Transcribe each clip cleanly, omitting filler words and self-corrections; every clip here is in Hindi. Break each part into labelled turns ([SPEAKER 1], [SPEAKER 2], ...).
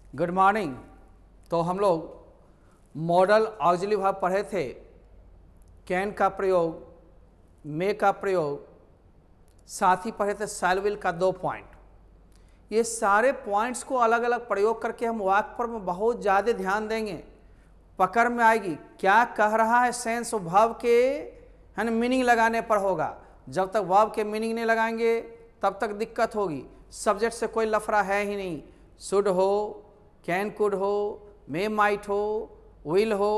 [SPEAKER 1] Good morning. तो हम लोग मॉडल ऑक्सिलरी वर्ब पढ़े थे। कैन का प्रयोग, मे का प्रयोग, साथ ही पढ़े थे शैल विल का 2 पॉइंट। ये सारे पॉइंट्स को अलग अलग प्रयोग करके हम वाक्य पर में बहुत ज़्यादा ध्यान देंगे, पकड़ में आएगी क्या कह रहा है। सेंस ऑफ वर्ब के है ना मीनिंग लगाने पर होगा। जब तक वर्ब के मीनिंग नहीं लगाएंगे तब तक दिक्कत होगी। सब्जेक्ट से कोई लफड़ा है ही नहीं। शुड हो, कैन कुड हो, मे माइट हो, विल हो,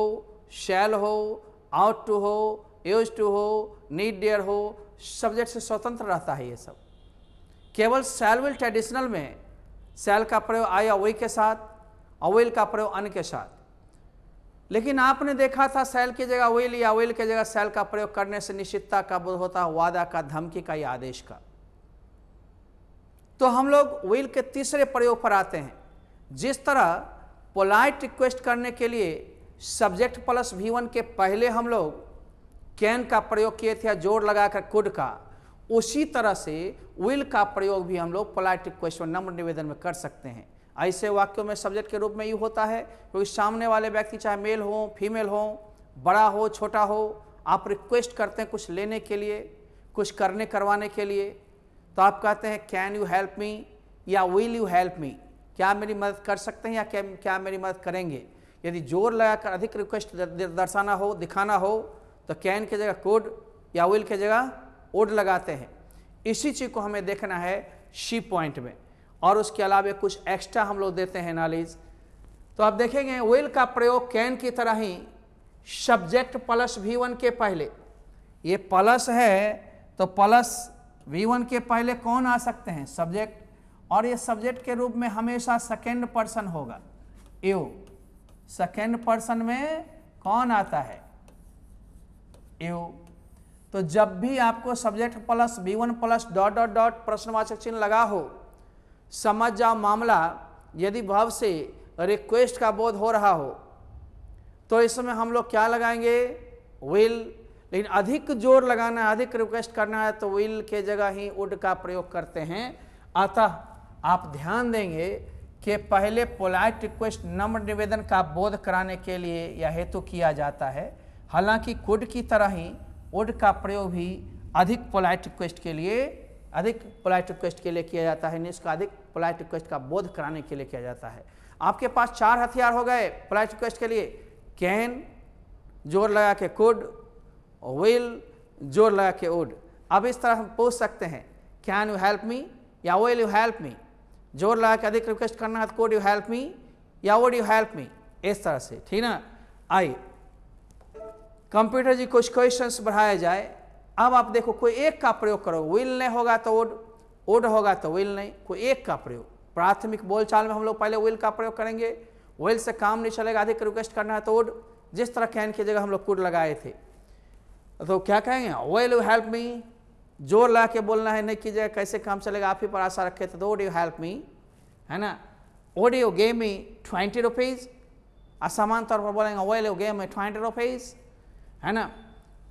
[SPEAKER 1] शैल हो, आउट टू हो, यूज टू हो, नीड डेयर हो, सब्जेक्ट से स्वतंत्र रहता है ये सब। केवल शैल विल ट्रेडिशनल में शैल का प्रयोग आई या वी के साथ और विल का प्रयोग अन के साथ। लेकिन आपने देखा था शैल की जगह विल या विल की जगह शैल का प्रयोग करने से निश्चितता का बोध होता है, वादा का, धमकी का या आदेश का। तो हम लोग विल के तीसरे प्रयोग पर आते हैं। जिस तरह पोलाइट रिक्वेस्ट करने के लिए सब्जेक्ट प्लस V1 के पहले हम लोग कैन का प्रयोग किए थे जोड़ लगाकर कुड का, उसी तरह से विल का प्रयोग भी हम लोग पोलाइट रिक्वेस्ट और नम्र निवेदन में कर सकते हैं। ऐसे वाक्यों में सब्जेक्ट के रूप में यू होता है क्योंकि सामने वाले व्यक्ति चाहे मेल हो, फीमेल हो, बड़ा हो, छोटा हो, आप रिक्वेस्ट करते हैं कुछ लेने के लिए, कुछ करने करवाने के लिए, तो आप कहते हैं कैन यू हेल्प मी या विल यू हेल्प मी, क्या मेरी मदद कर सकते हैं या क्या मेरी मदद करेंगे। यदि जोर लगाकर अधिक रिक्वेस्ट दर्शाना हो, दिखाना हो, तो कैन की जगह कुड या विल की जगह वुड लगाते हैं। इसी चीज़ को हमें देखना है सी पॉइंट में, और उसके अलावा कुछ एक्स्ट्रा हम लोग देते हैं नॉलेज। तो आप देखेंगे विल का प्रयोग कैन की तरह ही सब्जेक्ट प्लस V1 के पहले, ये प्लस है तो प्लस V1 के पहले कौन आ सकते हैं, सब्जेक्ट, और ये सब्जेक्ट के रूप में हमेशा सेकेंड पर्सन होगा, यू। सेकेंड पर्सन में कौन आता है, यू। तो जब भी आपको subject plus V1 plus dot dot dot प्रश्नवाचक चिन्ह लगा हो, समझ जाओ मामला यदि भाव से रिक्वेस्ट का बोध हो रहा हो, तो इसमें हम लोग क्या लगाएंगे, विल। लेकिन अधिक जोर लगाना है, अधिक रिक्वेस्ट करना है, तो विल के जगह ही वुड का प्रयोग करते हैं। अतः आप ध्यान देंगे कि पहले पोलाइट रिक्वेस्ट नम्र निवेदन का बोध कराने के लिए यह हेतु किया जाता है। हालांकि कुड की तरह ही वुड का प्रयोग भी अधिक पोलाइट रिक्वेस्ट के लिए किया जाता है, इसका अधिक पोलाइट रिक्वेस्ट का बोध कराने के लिए किया जाता है। आपके पास 4 हथियार हो गए पोलाइट रिक्वेस्ट के लिए, कैन जोर लगा के कुड, विल जोर लगा के वुड। अब इस तरह हम पूछ सकते हैं कैन यू हेल्प मी या विल यू हेल्प मी, जोर लगा के अधिक रिक्वेस्ट करना है तो कुड यू हेल्प मी या वुड यू हेल्प मी, इस तरह से, ठीक ना। आइए कंप्यूटर जी कुछ क्वेश्चंस बढ़ाया जाए। अब आप देखो कोई एक का प्रयोग करो, विल नहीं होगा तो वुड, वुड होगा तो विल नहीं, कोई एक का प्रयोग। प्राथमिक बोलचाल में हम लोग पहले विल का प्रयोग करेंगे, विल से काम नहीं चलेगा, अधिक रिक्वेस्ट करना है तो वुड, जिस तरह कैन की जगह हम लोग कुड लगाए थे। तो क्या कहेंगे, विल यू हेल्प मी, जोर लगा के बोलना है, नहीं की जगह कैसे काम चलेगा, आप ही पर आशा रखे थे, तो वुड यू हेल्प मी, है ना। Would you give me 20 rupees, असमान तौर पर बोलेंगे will you give me 20 rupees, है ना।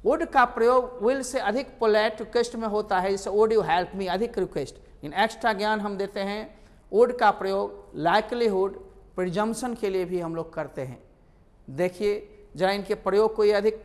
[SPEAKER 1] वुड का प्रयोग विल से अधिक पोलाइट रिक्वेस्ट में होता है, जैसे वुड यू हेल्प मी, अधिक रिक्वेस्ट। इन एक्स्ट्रा ज्ञान हम देते हैं, वुड का प्रयोग लाइकलीहुड, प्रिजम्पशन के लिए भी हम लोग करते हैं। देखिए जरा इनके प्रयोग को ये अधिक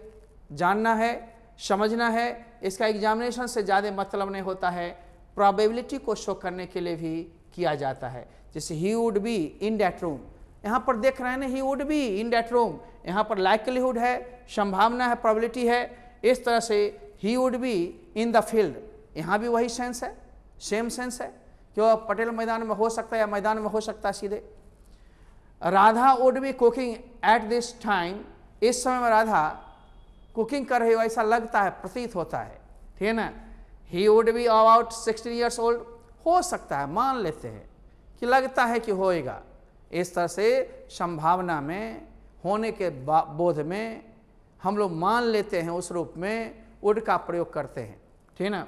[SPEAKER 1] जानना है, समझना है। इसका एग्जामिनेशन से ज़्यादा मतलब नहीं होता है, प्रोबेबिलिटी को शो करने के लिए भी किया जाता है। जैसे he would be in that room, यहाँ पर देख रहे हैं ना, he would be in that room, यहाँ पर लाइकलीहुड है, संभावना है, प्रोबेबिलिटी है। इस तरह से he would be in the field, यहाँ भी वही सेंस है, सेम सेंस है, क्यों पटेल मैदान में हो सकता है या मैदान में हो सकता है सीधे। Radha would be cooking at this time, इस समय में राधा कुकिंग कर रही हो ऐसा लगता है, प्रतीत होता है, ठीक है ना। He would be about 16 years old, हो सकता है, मान लेते हैं कि लगता है कि होएगा। इस तरह से संभावना में, होने के बोध में हम लोग मान लेते हैं, उस रूप में वुड का प्रयोग करते हैं, ठीक है ना।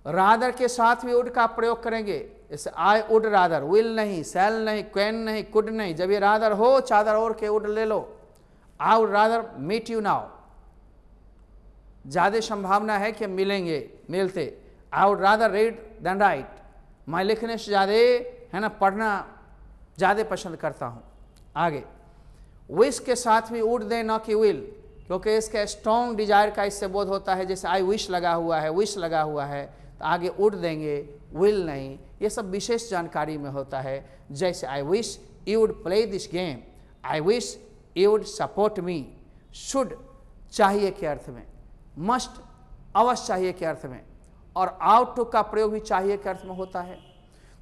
[SPEAKER 1] रादर के साथ भी वुड का प्रयोग करेंगे, जैसे आई वुड रादर, विल नहीं, शैल नहीं, कैन नहीं, कुड नहीं। जब ये रादर हो, चादर ओढ़ के वुड ले लो। I would rather meet you now, ज़्यादा संभावना है कि मिलेंगे, मिलते। I would rather read than write, मैं लिखने से ज़्यादा, है ना, पढ़ना ज़्यादा पसंद करता हूँ। आगे, विश के साथ भी वुड दें, न कि विल, क्योंकि इसका स्ट्रॉन्ग डिजायर का इससे बोध होता है। जैसे आई विश लगा हुआ है, विश लगा हुआ है, तो आगे वुड देंगे, विल नहीं। ये सब विशेष जानकारी में होता है। जैसे I wish you would play this game, I wish you would support me. Should चाहिए के अर्थ में, मस्ट अवश्य चाहिए के अर्थ में, और आउट टू का प्रयोग भी चाहिए के अर्थ में होता है।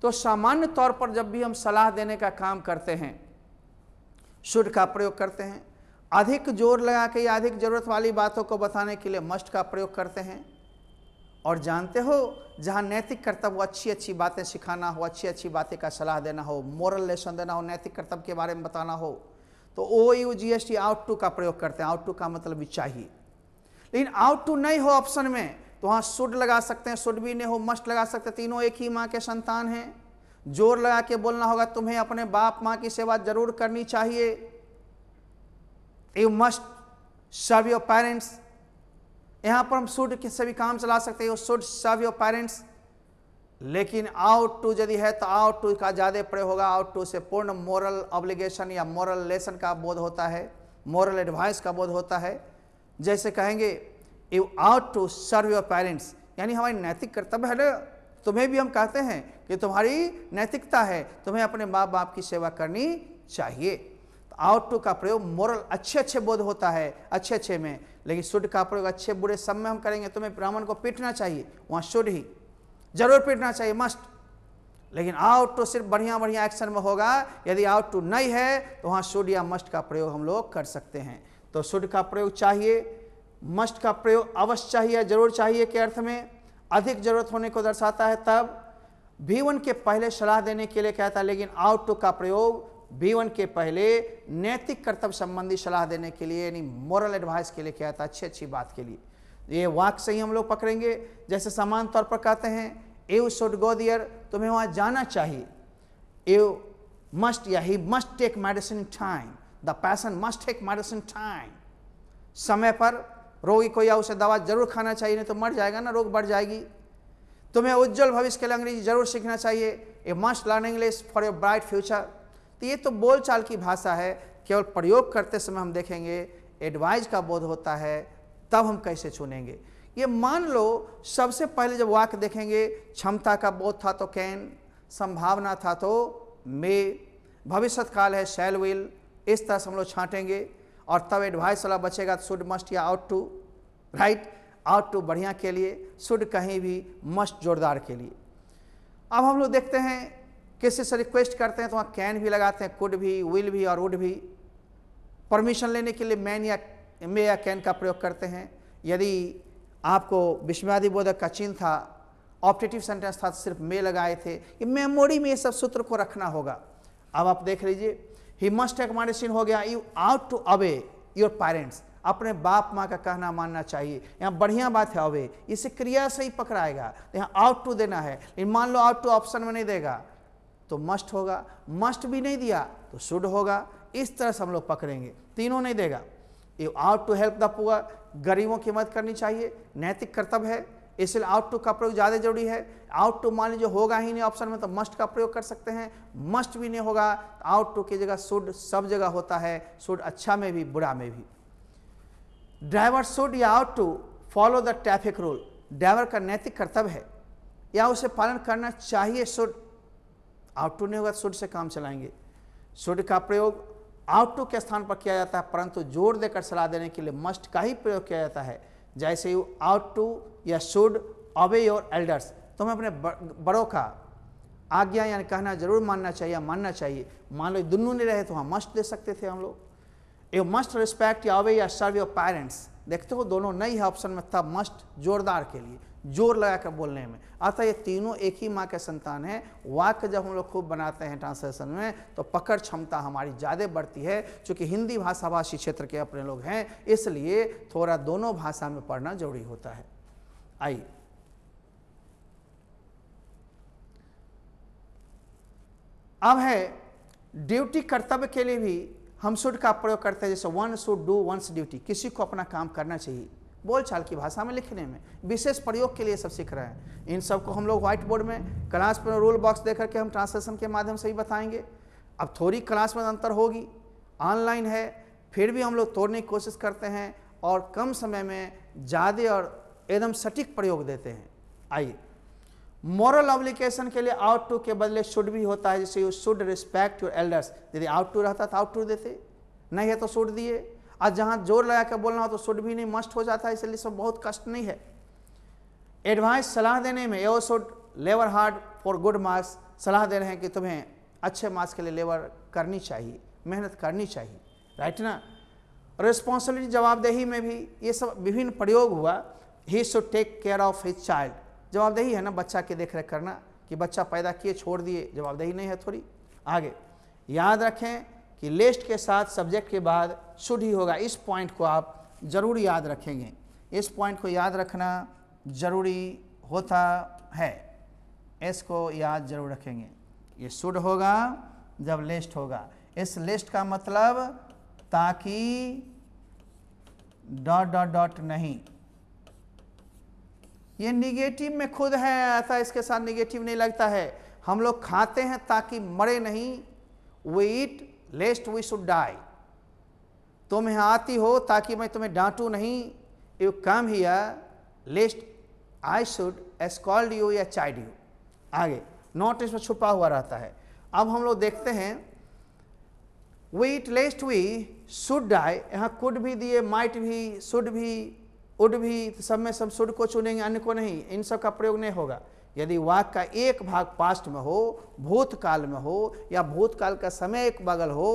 [SPEAKER 1] तो सामान्य तौर पर जब भी हम सलाह देने का काम करते हैं, शुड का प्रयोग करते हैं। अधिक जोर लगा के या अधिक जरूरत वाली बातों को बताने के लिए मस्ट का प्रयोग करते हैं। और जानते हो, जहाँ नैतिक कर्तव्य हो, अच्छी अच्छी बातें सिखाना हो, अच्छी अच्छी बातें का सलाह देना हो, मोरल लेसन देना हो, नैतिक कर्तव्य के बारे में बताना हो, तो OUGST आउट टू का प्रयोग करते हैं। आउट टू का मतलब भी चाहिए। लेकिन आउट टू नहीं हो ऑप्शन में, तो वहाँ शुड लगा सकते हैं, शुड भी नहीं हो मस्ट लगा सकते हैं। तीनों एक ही माँ के संतान हैं। जोर लगा के बोलना होगा, तुम्हें अपने बाप माँ की सेवा जरूर करनी चाहिए। You must serve your parents. यहाँ पर हम शुड के से भी काम चला सकते हैं, you should serve your parents. लेकिन आउट टू यदि है तो आउट टू का ज़्यादा प्रयोग होगा। आउट टू से पूर्ण मोरल ऑब्लिगेशन या मोरल लेसन का बोध होता है, मोरल एडवाइस का बोध होता है। जैसे कहेंगे you ought to serve your parents, यानी हमारी नैतिक कर्तव्य है ना, तुम्हें भी हम कहते हैं कि तुम्हारी नैतिकता है, तुम्हें अपने माँ बाप की सेवा करनी चाहिए। तो आउट टू का प्रयोग मोरल अच्छे अच्छे बोध होता है, अच्छे अच्छे में। लेकिन शुड का प्रयोग अच्छे बुरे सब में हम करेंगे। तुम्हें ब्राह्मण को पीटना चाहिए, वहाँ शुड ही जरूर पीटना चाहिए, मस्ट। लेकिन आउट टू सिर्फ बढ़िया बढ़िया एक्शन में होगा। यदि आउट टू नहीं है तो वहाँ शुड या मस्ट का प्रयोग हम लोग कर सकते हैं। तो शुड का प्रयोग चाहिए, मस्ट का प्रयोग अवश्य चाहिए, जरूर चाहिए के अर्थ में, अधिक जरूरत होने को दर्शाता है। तब V1 के पहले सलाह देने के लिए कहता है। लेकिन आउट टू का प्रयोग V1 के पहले नैतिक कर्तव्य संबंधी सलाह देने के लिए, यानी मोरल एडवाइस के लिए कहता है, अच्छी अच्छी बात के लिए। ये वाक्य से ही हम लोग पकड़ेंगे। जैसे समान तौर पर कहते हैं यू शुड गो देयर, तुम्हें वहाँ जाना चाहिए। यू मस्ट या he must take medicine time, the patient must take medicine time. समय पर रोगी को या उसे दवा जरूर खाना चाहिए, नहीं तो मर जाएगा ना, रोग बढ़ जाएगी। तुम्हें उज्जवल भविष्य के लिए अंग्रेजी जरूर सीखना चाहिए। A must learn English for your bright future. तो ये तो बोलचाल की भाषा है, केवल प्रयोग करते समय हम देखेंगे एडवाइस का बोध होता है, तब हम कैसे चुनेंगे। ये मान लो सबसे पहले जब वाक्य देखेंगे, क्षमता का बोध था तो कैन, संभावना था तो मे, भविष्य काल है शैल विल, इस तरह से हम लोग छांटेंगे। और तब एडवाइस वाला बचेगा तो शुड मस्ट या ought to, right. Ought to बढ़िया के लिए, शुड कहीं भी, मस्ट जोरदार के लिए। अब हम लोग देखते हैं किसी से रिक्वेस्ट करते हैं तो वहाँ कैन भी लगाते हैं, कुड भी, विल भी और वुड भी। परमिशन लेने के लिए मैन या मे या कैन का प्रयोग करते हैं। यदि आपको विस्मयादिबोधक का चिन्ह था, ऑप्टेटिव सेंटेंस था, तो सिर्फ मे लगाए थे। ये मेमोरी में ये सब सूत्र को रखना होगा। अब आप देख लीजिए, ही मस्ट टेक मेडिसिन हो गया, you ought to obey your parents, अपने बाप माँ का कहना मानना चाहिए। यहाँ बढ़िया बात है अवे, इसे क्रिया से ही पकड़ाएगा। यहाँ आउट टू देना है, लेकिन मान लो आउट टू ऑप्शन में नहीं देगा तो मस्ट होगा, मस्ट भी नहीं दिया तो शुड होगा। इस तरह से हम लोग पकड़ेंगे, तीनों नहीं देगा। You ought to help the poor, गरीबों की मदद करनी चाहिए, नैतिक कर्तव्य है, इसलिए आउट टू का प्रयोग ज़्यादा जरूरी है। आउट टू मान लीजिए होगा ही नहीं ऑप्शन में तो मस्ट का प्रयोग कर सकते हैं। मस्ट भी नहीं होगा तो आउट टू की जगह शुड सब जगह होता है, शुड अच्छा में भी बुरा में भी। ड्राइवर शुड या ought to follow the traffic rule, driver का नैतिक कर्तव्य है या उसे पालन करना चाहिए। शुड, आउट टू नहीं होगा तो शुड से काम चलाएंगे। शुड का प्रयोग आउट टू के स्थान पर किया जाता है, परंतु जोर देकर सलाह देने के लिए मस्ट का ही प्रयोग किया जाता है। जैसे यू आउट टू या शुड ऑबे योर एल्डर्स, तुम्हें अपने बड़ों का आज्ञा यानी कहना जरूर मानना चाहिए, मानना चाहिए। मान लो दोनों नहीं रहे तो वहाँ मस्ट दे सकते थे हम लोग। यू मस्ट रिस्पेक्ट या ऑबे या सर्व योर पेरेंट्स, देखते हो दोनों नहीं है ऑप्शन में, तब मस्ट जोरदार के लिए, जोर लगाकर बोलने में। अतः ये तीनों एक ही माँ के संतान हैं। वाक्य जब हम लोग खूब बनाते हैं ट्रांसलेशन में तो पकड़ क्षमता हमारी ज़्यादा बढ़ती है। चूँकि हिंदी भाषाभाषी क्षेत्र के अपने लोग हैं, इसलिए थोड़ा दोनों भाषा में पढ़ना जरूरी होता है। आइए अब है ड्यूटी, कर्तव्य के लिए भी हम शुड का प्रयोग करते हैं। जैसे one should do once duty, किसी को अपना काम करना चाहिए। बोलचाल की भाषा में लिखने में विशेष प्रयोग के लिए सब सीख रहे हैं। इन सब को हम लोग व्हाइट बोर्ड में क्लास पर रूल बॉक्स देकर के हम ट्रांसलेशन के माध्यम से ही बताएंगे। अब थोड़ी क्लास में अंतर होगी, ऑनलाइन है, फिर भी हम लोग तोड़ने की कोशिश करते हैं और कम समय में ज़्यादा और एकदम सटीक प्रयोग देते हैं। आइए, मॉरल ऑब्लिगेशन के लिए आउट टू के बदले शुड भी होता है, जैसे you should respect your elders. यदि आउट टू रहता तो आउट टू देते, नहीं है तो शुड दिए। आज जहाँ जोर लगा के बोलना हो तो शुड भी नहीं, मस्ट हो जाता है, इसलिए सब बहुत कष्ट नहीं है। एडवाइस सलाह देने में you should labour hard for good marks, सलाह दे रहे हैं कि तुम्हें अच्छे मार्क्स के लिए लेबर करनी चाहिए, मेहनत करनी चाहिए, राइट ना। रिस्पॉन्सिबिलिटी, जवाबदेही में भी ये सब विभिन्न प्रयोग हुआ। He should take care of his child, जवाबदेही है ना बच्चा की देखरेख करना, कि बच्चा पैदा किए छोड़ दिए, जवाबदेही नहीं है थोड़ी। आगे याद रखें कि लिस्ट के साथ सब्जेक्ट के बाद शुड ही होगा। इस पॉइंट को आप जरूर याद रखेंगे, इस पॉइंट को याद रखना जरूरी होता है, इसको याद जरूर रखेंगे। ये शुड होगा जब लिस्ट होगा। इस लिस्ट का मतलब ताकि डॉट डॉट डॉट नहीं, ये निगेटिव में खुद है, ऐसा इसके साथ निगेटिव नहीं लगता है। हम लोग खाते हैं ताकि मरे नहीं, we eat lest we should die. तुम यहाँ आती हो ताकि मैं तुम्हें डांटू नहीं, you come here lest I should scold you या चाइड यू। आगे नॉट इसमें छुपा हुआ रहता है। अब हम लोग देखते हैं we eat lest we should die, यहाँ कुड भी दिए, माइट भी, शुड भी, उड भी, तो सब में सब शुड को चुनेंगे, अन्य को नहीं, इन सब का प्रयोग नहीं होगा। यदि वाक्य का एक भाग पास्ट में हो, भूतकाल में हो, या भूतकाल का समय एक बगल हो,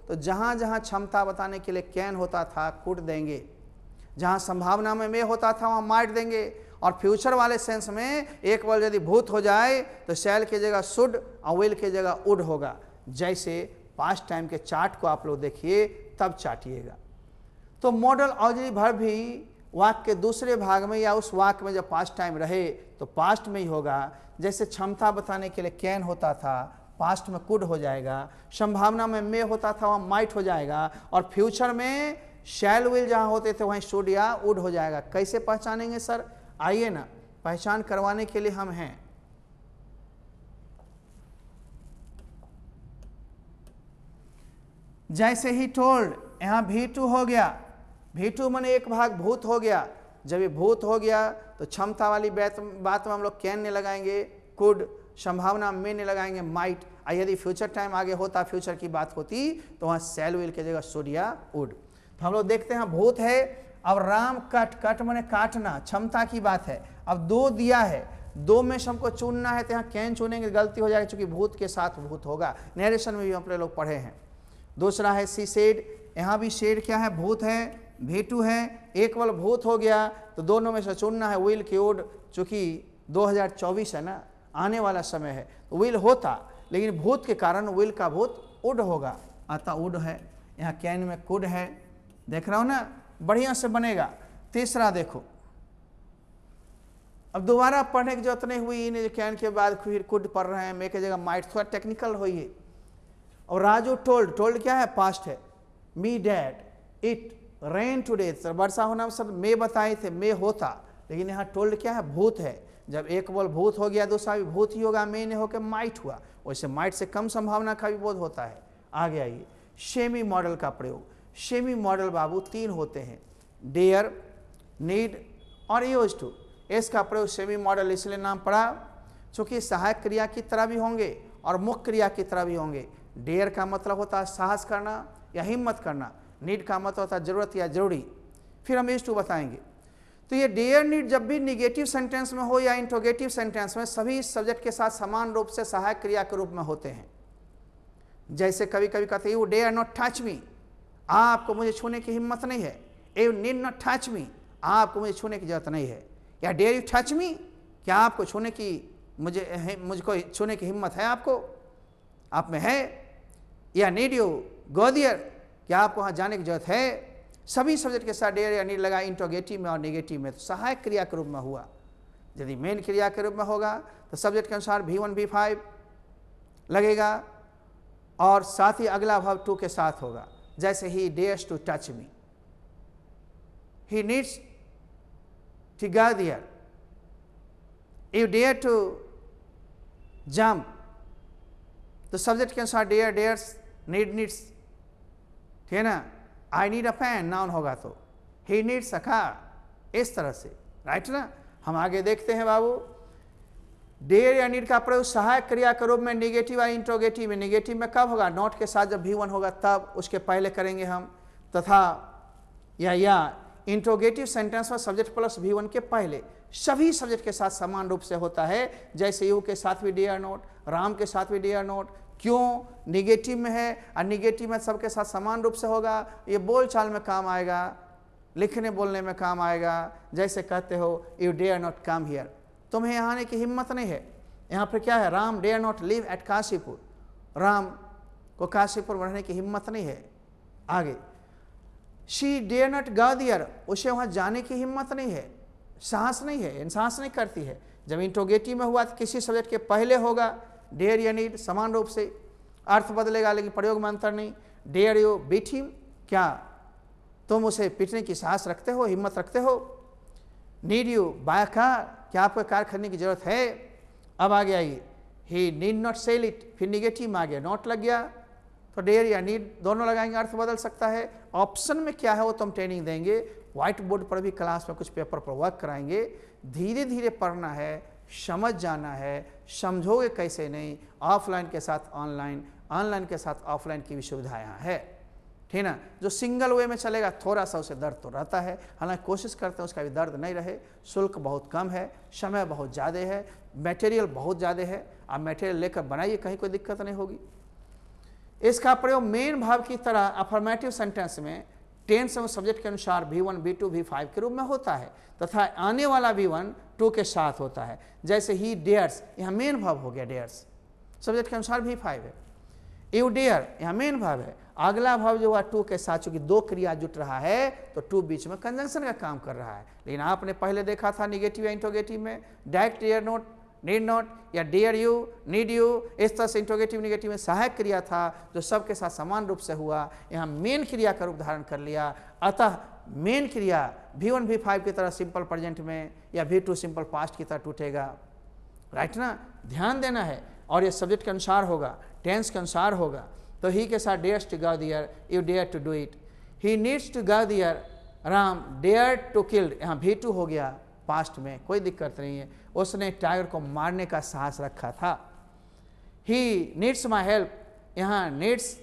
[SPEAKER 1] तो जहाँ जहाँ क्षमता बताने के लिए कैन होता था कुड देंगे, जहाँ संभावना में होता था वहाँ माइट देंगे, और फ्यूचर वाले सेंस में एक बार यदि भूत हो जाए तो शैल की जगह शुड और विल की जगह उड होगा। जैसे पास्ट टाइम के चार्ट को आप लोग देखिए तब चाटिएगा। तो मॉडल ऑक्सिलरी वर्ब भी वाक्य के दूसरे भाग में या उस वाक्य में जब पास्ट टाइम रहे तो पास्ट में ही होगा। जैसे क्षमता बताने के लिए कैन होता था, पास्ट में कुड हो जाएगा, संभावना में मे होता था वहाँ माइट हो जाएगा, और फ्यूचर में शैल विल जहाँ होते थे वहीं शुड या उड हो जाएगा। कैसे पहचानेंगे सर? आइए ना, पहचान करवाने के लिए हम हैं। जैसे ही टोल्ड, यहाँ V2 हो गया, V2 माने एक भाग भूत हो गया। जब ये भूत हो गया तो क्षमता वाली बात में हम लोग कैन नहीं लगाएंगे, कुड, संभावना में नहीं लगाएंगे, माइट। यदि फ्यूचर टाइम आगे होता, फ्यूचर की बात होती, तो वहाँ शैल विल की जगह शुड या वुड। तो हम लोग देखते हैं भूत है। अब राम कट, कट माने काटना, क्षमता की बात है। अब दो दिया है, दो में से हमको चुनना है, तो यहाँ कैन चुनेंगे गलती हो जाएगी, क्योंकि भूत के साथ भूत होगा। नरेशन में भी अपने लोग पढ़े हैं। दूसरा है सी सेड, यहाँ भी शेड क्या है? भूत है, V2 है, एक वाला भूत हो गया तो दोनों में से चुनना है विल की उड। चूँकि 2024 है ना, आने वाला समय है, तो विल होता, लेकिन भूत के कारण विल का भूत उड होगा, अतः उड है। यहाँ कैन में कुड है, देख रहा हो ना, बढ़िया से बनेगा। तीसरा देखो, अब दोबारा पढ़ने की जरूरत नहीं हुई, इन कैन के बाद फिर कुड पढ़ रहे हैं, मे की जगह माइट, थोड़ा टेक्निकल हुई है। और राजू टोल्ड, टोल्ड क्या है? पास्ट है। Me dad it rain today, वर्षा होना सब मे बताए थे, मे होता, लेकिन यहाँ टोल्ड क्या है? भूत है। जब एक बोल भूत हो गया, दूसरा भी भूत ही होगा, मे ने होकर माइट हुआ। वैसे माइट से कम संभावना का भी बोध होता है। आगे आइए, सेमी मॉडल का प्रयोग। सेमी मॉडल बाबू 3 होते हैं, डेयर, नीड और यूज टू। इसका प्रयोग सेमी मॉडल इसलिए नाम पड़ा चूँकि सहायक क्रिया की तरह भी होंगे और मुख्य क्रिया की तरह भी होंगे। डेयर का मतलब होता है साहस करना या हिम्मत करना, नीड का मतलब होता है जरूरत या जरूरी। फिर हम यूज टू बताएंगे। तो ये डेयर नीड जब भी निगेटिव सेंटेंस में हो या इंट्रोगेटिव सेंटेंस में, सभी सब्जेक्ट के साथ समान रूप से सहायक क्रिया के रूप में होते हैं। जैसे कभी कभी कहते हैं you dare not touch me, आपको मुझे छूने की हिम्मत नहीं है। You need not touch me, आपको मुझे छूने की जरूरत नहीं है। या डेयर यू टच मी, क्या आपको छूने की मुझको छूने की हिम्मत है? आपको, आप में है? या नीड यू गो देयर, क्या आपको वहाँ जाने की जरूरत है? सभी सब्जेक्ट के साथ डेयर या नीड लगा इंट्रोगेटिव में और नेगेटिव में, तो सहायक क्रिया के रूप में हुआ। यदि मेन क्रिया के रूप में होगा तो सब्जेक्ट के अनुसार V1 V5 लगेगा और साथ ही अगला भाव टू के साथ होगा। जैसे ही dares to touch me, he needs to go there, you dare to jump, तो सब्जेक्ट के अनुसार डेयर डेयर्स, नीड नीड्स, ठीक है ना। I need a pen noun होगा तो ही नीड्स अ कार, इस तरह से, राइट ना। हम आगे देखते हैं बाबू, डेयर या नीड का प्रयोग सहायक क्रिया के रूप में निगेटिव या इंट्रोगेटिव में, निगेटिव में कब होगा, नॉट के साथ जब V1 होगा तब, उसके पहले करेंगे हम, तथा या इंट्रोगेटिव सेंटेंस में सब्जेक्ट प्लस V1 के पहले, सभी सब्जेक्ट के साथ समान रूप से होता है। जैसे यू के साथ भी डेयर नोट, राम के साथ भी डेयर नोट, क्यों निगेटिव में है और निगेटिव में सबके साथ समान रूप से होगा, ये बोल चाल में काम आएगा, लिखने बोलने में काम आएगा। जैसे कहते हो you dare not come here, तुम्हें यहाँ आने की हिम्मत नहीं है। यहाँ पर क्या है, Ram dare not live at Kashipur, Ram को काशीपुर में रहने की हिम्मत नहीं है। आगे she dare not go there, उसे वहाँ जाने की हिम्मत नहीं है, साहस नहीं है, साहस नहीं करती है। जब इंट्रोगेटिव में हुआ तो किसी सब्जेक्ट के पहले होगा, डेयर या नीड समान रूप से, अर्थ बदलेगा लेकिन प्रयोग में अंतर नहीं। डेयर यू बीट हिम, क्या तुम उसे पीटने की साहस रखते हो, हिम्मत रखते हो। नीड यू बाय कार, क्या आपको कार खरीदने की जरूरत है। अब आ गया ये ही नीड नॉट सेल इट, फिर निगेटिव में आ गया, नॉट लग गया तो डेयर या नीड दोनों लगाएंगे, अर्थ बदल सकता है। ऑप्शन में क्या है वो तो हम ट्रेनिंग देंगे, व्हाइट बोर्ड पर भी क्लास में कुछ पेपर पर वर्क कराएंगे। धीरे धीरे पढ़ना है, समझ जाना है, समझोगे कैसे नहीं। ऑफलाइन के साथ ऑनलाइन, ऑनलाइन के साथ ऑफलाइन की भी सुविधा यहाँ है, ठीक ना। जो सिंगल वे में चलेगा थोड़ा सा उसे दर्द तो रहता है, हालांकि कोशिश करते हैं उसका भी दर्द नहीं रहे। शुल्क बहुत कम है, समय बहुत ज़्यादा है, मटेरियल बहुत ज़्यादा है, आप मटेरियल लेकर बनाइए, कहीं कोई दिक्कत नहीं होगी। इसका प्रयोग मेन भाव की तरह अफर्मेटिव सेंटेंस में टेंस एवं सब्जेक्ट के अनुसार V1, V2, V5 के रूप में होता है, तथा आने वाला V1 2 के साथ होता है। जैसे ही डेयर्स, यहाँ मेन भाव हो गया डेयर्स, सब्जेक्ट के अनुसार V5 है। यू डेयर, यहाँ मेन भाव है, अगला भाव जो हुआ 2 के साथ, चूंकि 2 क्रिया जुट रहा है तो 2 बीच में कंजंक्शन का काम कर रहा है। लेकिन आपने पहले देखा था निगेटिव या इंट्रोगेटिव में direct dare not, need not या डेयर यू, नीड यू, इस तरह से इंट्रोगेटिव निगेटिव में सहायक क्रिया था जो सबके साथ समान रूप से हुआ। यहाँ मेन क्रिया का रूप धारण कर लिया, अतः मेन क्रिया V1, V5 की तरह सिंपल प्रेजेंट में या V2 सिंपल पास्ट की तरह टूटेगा, राइट ना। ध्यान देना है, और ये सब्जेक्ट के अनुसार होगा, टेंस के अनुसार होगा। तो ही के साथ dares to go there, you dare to do it. He needs to go there, Ram dare to kill, यहाँ V2 हो गया पास्ट में, कोई दिक्कत नहीं है, उसने टाइगर को मारने का साहस रखा था। ही नीड्स माई हेल्प, यहाँ नीड्स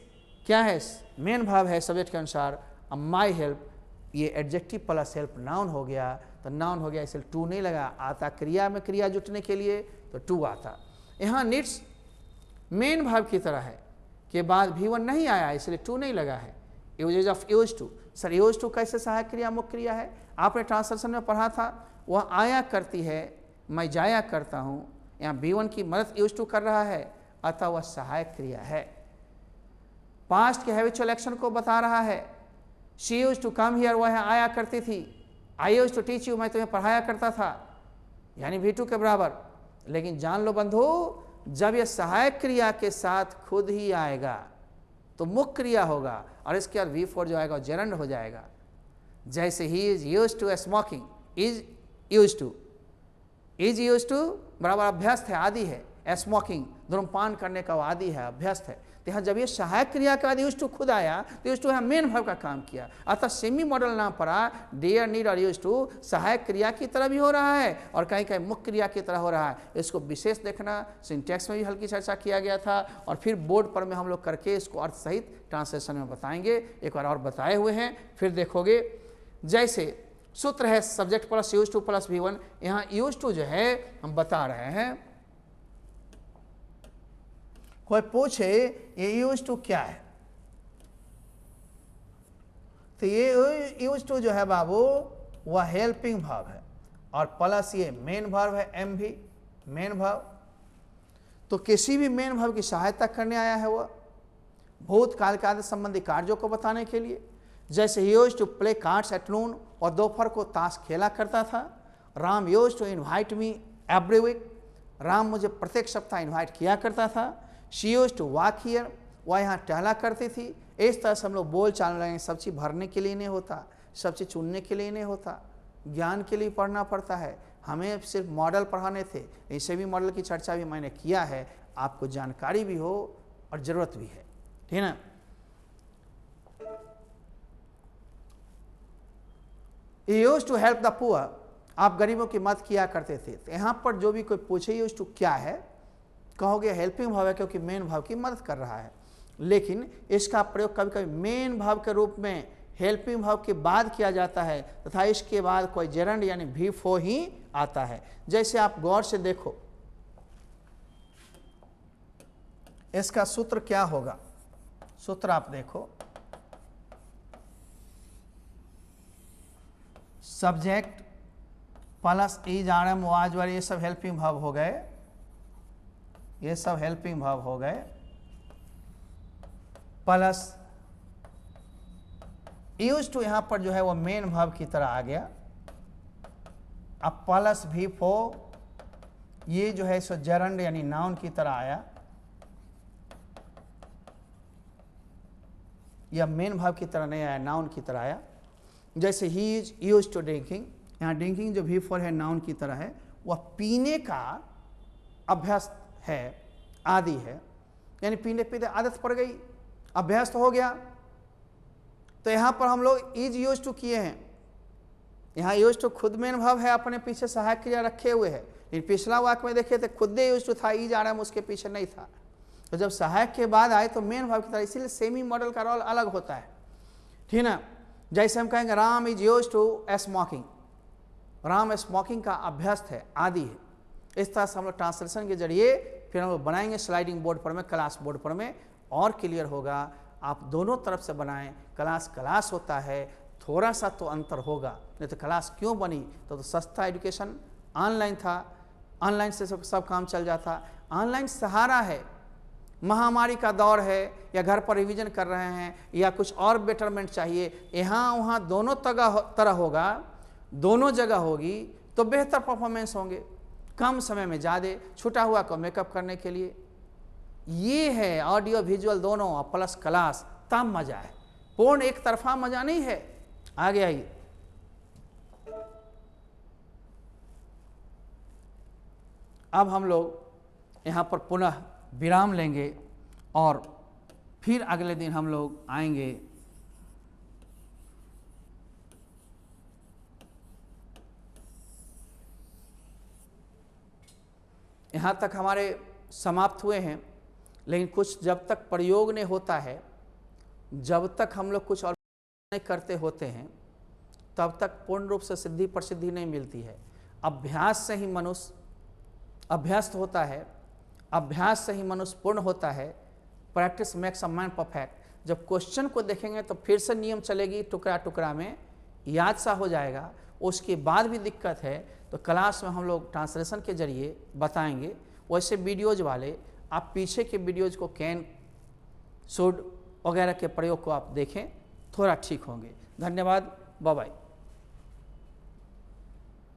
[SPEAKER 1] क्या है, मेन भाव है सब्जेक्ट के अनुसार। अब माई हेल्प, ये एडजेक्टिव प्लस हेल्प नाउन हो गया, तो नाउन हो गया, इसलिए 2 नहीं लगा। आता क्रिया में क्रिया जुटने के लिए तो 2 आता। यहाँ नीड्स मेन भाव की तरह है, के बाद V1 नहीं आया इसलिए 2 नहीं लगा है। Uses of used to, sir used to कैसे सहायक क्रिया मुख्य क्रिया है, आपने ट्रांसलेशन में पढ़ा था, वह आया करती है, मैं जाया करता हूँ। यहाँ V1 की मदद यूज टू कर रहा है, अतः वह सहायक क्रिया है। पास्ट के हैबिचुअल एक्शन को बता रहा है। She use to come here, वह आया करती थी। I used to teach you, मैं तुम्हें पढ़ाया करता था, यानी V2 के बराबर। लेकिन जान लो बंधु, जब यह सहायक क्रिया के साथ खुद ही आएगा तो मुख्य क्रिया होगा, और इसके बाद V4 जो आएगा जेरंड हो जाएगा। जैसे ही is use to smoking, is use to, is use to बराबर अभ्यस्त है, आदि है। स्मोकिंग धूम्रपान करने का वो आदि है, अभ्यस्त है। तो यहाँ जब ये सहायक क्रिया के बाद यूज टू खुद आया तो यूज टू यहाँ मेन भाव का काम किया, अतः सेमी मॉडल नाम पड़ा। डेयर, नीड और यूज टू सहायक क्रिया की तरह भी हो रहा है और कहीं कहीं मुख्य क्रिया की तरह हो रहा है। इसको विशेष देखना, सिंटैक्स में भी हल्की चर्चा किया गया था, और फिर बोर्ड पर में हम लोग करके इसको अर्थ सहित ट्रांसलेशन में बताएंगे। एक बार और बताए हुए हैं, फिर देखोगे। जैसे सूत्र है subject plus use two plus V1, यहाँ यूज टू जो है हम बता रहे हैं। कोई पूछे ये यूज टू क्या है, तो ये यूज टू जो है बाबू वह हेल्पिंग भाव है, और प्लस ये मेन भाव है, एम भी मेन भाव। तो किसी भी मेन भाव की सहायता करने आया है वह भूतकाल के आदि संबंधी कार्यों को बताने के लिए। जैसे use to play cards at noon, और दोपहर को ताश खेला करता था। Ram use to invite me every week, Ram मुझे प्रत्येक सप्ताह इन्वाइट किया करता था। She use to walk here, वह यहाँ टहला करती थी। इस तरह से हम लोग बोल चाल रहे हैं, सब चीज़ भरने के लिए नहीं होता, सब चीज़ चुनने के लिए नहीं होता, ज्ञान के लिए पढ़ना पड़ता है। हमें सिर्फ मॉडल पढ़ाने थे, ऐसे भी मॉडल की चर्चा भी मैंने किया है, आपको जानकारी भी हो और ज़रूरत भी है, ठीक है ना। Use to help the poor, आप गरीबों की मदद किया करते थे। तो यहाँ पर जो भी कोई पूछे यूज टू क्या है, कहोगे हेल्पिंग भाव है, क्योंकि मेन भाव की मदद कर रहा है। लेकिन इसका प्रयोग कभी कभी मेन भाव के रूप में हेल्पिंग भाव के बाद किया जाता है, तथा इसके बाद कोई जेरंड यानी V4 ही आता है। जैसे आप गौर से देखो, इसका सूत्र क्या होगा, सूत्र आप देखो, subject plus is RM was वर, ये सब हेल्पिंग भाव हो गए, ये सब हेल्पिंग भाव हो गए, प्लस यूज टू यहां पर जो है वो मेन भाव की तरह आ गया। अब प्लस V4 ये जो है सो जरंड यानी नाउन की तरह आया, या मेन भाव की तरह नहीं आया, नाउन की तरह आया। जैसे ही इज यूज टू ड्रिंकिंग, यहाँ ड्रिंकिंग जो V4 है नाउन की तरह है, वह पीने का अभ्यास है, आदि है, यानी पीने पीते आदत पड़ गई, अभ्यास हो गया। तो यहाँ पर हम लोग इज यूज टू किए हैं, यहाँ यूज टू खुद मेन भाव है, अपने पीछे सहायक क्रिया रखे हुए है। लेकिन पिछला वाक्य में देखे तो खुद यूज टू था, इज आरएम उसके पीछे नहीं था। तो जब सहायक के बाद आए तो मेन भाव की तरह, इसीलिए सेमी मॉडल का रोल अलग होता है, ठीक ना। जैसे हम कहेंगे Ram is use to smoking, Ram smoking का अभ्यस्त है, आदि है। इस तरह से हम लोग ट्रांसलेशन के जरिए फिर हम लोग बनाएंगे स्लाइडिंग बोर्ड पर में, क्लास बोर्ड पर में, और क्लियर होगा। आप दोनों तरफ से बनाएं, क्लास होता है, थोड़ा सा तो अंतर होगा, नहीं तो क्लास क्यों बनी, तो सस्ता एजुकेशन ऑनलाइन था, ऑनलाइन से सब काम चल जाता। ऑनलाइन सहारा है, महामारी का दौर है, या घर पर रिवीजन कर रहे हैं, या कुछ और बेटरमेंट चाहिए, यहाँ वहाँ दोनों तरह होगा, दोनों जगह होगी, तो बेहतर परफॉर्मेंस होंगे, कम समय में ज़्यादा, छूटा हुआ को मेकअप करने के लिए। ये है ऑडियो विजुअल दोनों प्लस क्लास, तब मजा है, पूर्ण एक तरफा मजा नहीं है। आगे आइए, अब हम लोग यहाँ पर पुनः विराम लेंगे और फिर अगले दिन हम लोग आएंगे यहाँ तक हमारे समाप्त हुए हैं। लेकिन कुछ जब तक प्रयोग नहीं होता है, जब तक हम लोग कुछ और नहीं करते होते हैं, तब तक पूर्ण रूप से सिद्धि प्रसिद्धि नहीं मिलती है। अभ्यास से ही मनुष्य अभ्यस्त होता है, अभ्यास से ही मनुष्य पूर्ण होता है। Practice makes a man perfect. जब क्वेश्चन को देखेंगे तो फिर से नियम चलेगी, टुकड़ा टुकड़ा में याद सा हो जाएगा, उसके बाद भी दिक्कत है तो क्लास में हम लोग ट्रांसलेशन के जरिए बताएंगे। वैसे वीडियोज वाले आप पीछे के वीडियोज को कैन शुड वगैरह के प्रयोग को आप देखें, थोड़ा ठीक होंगे। धन्यवाद, बाय बाय।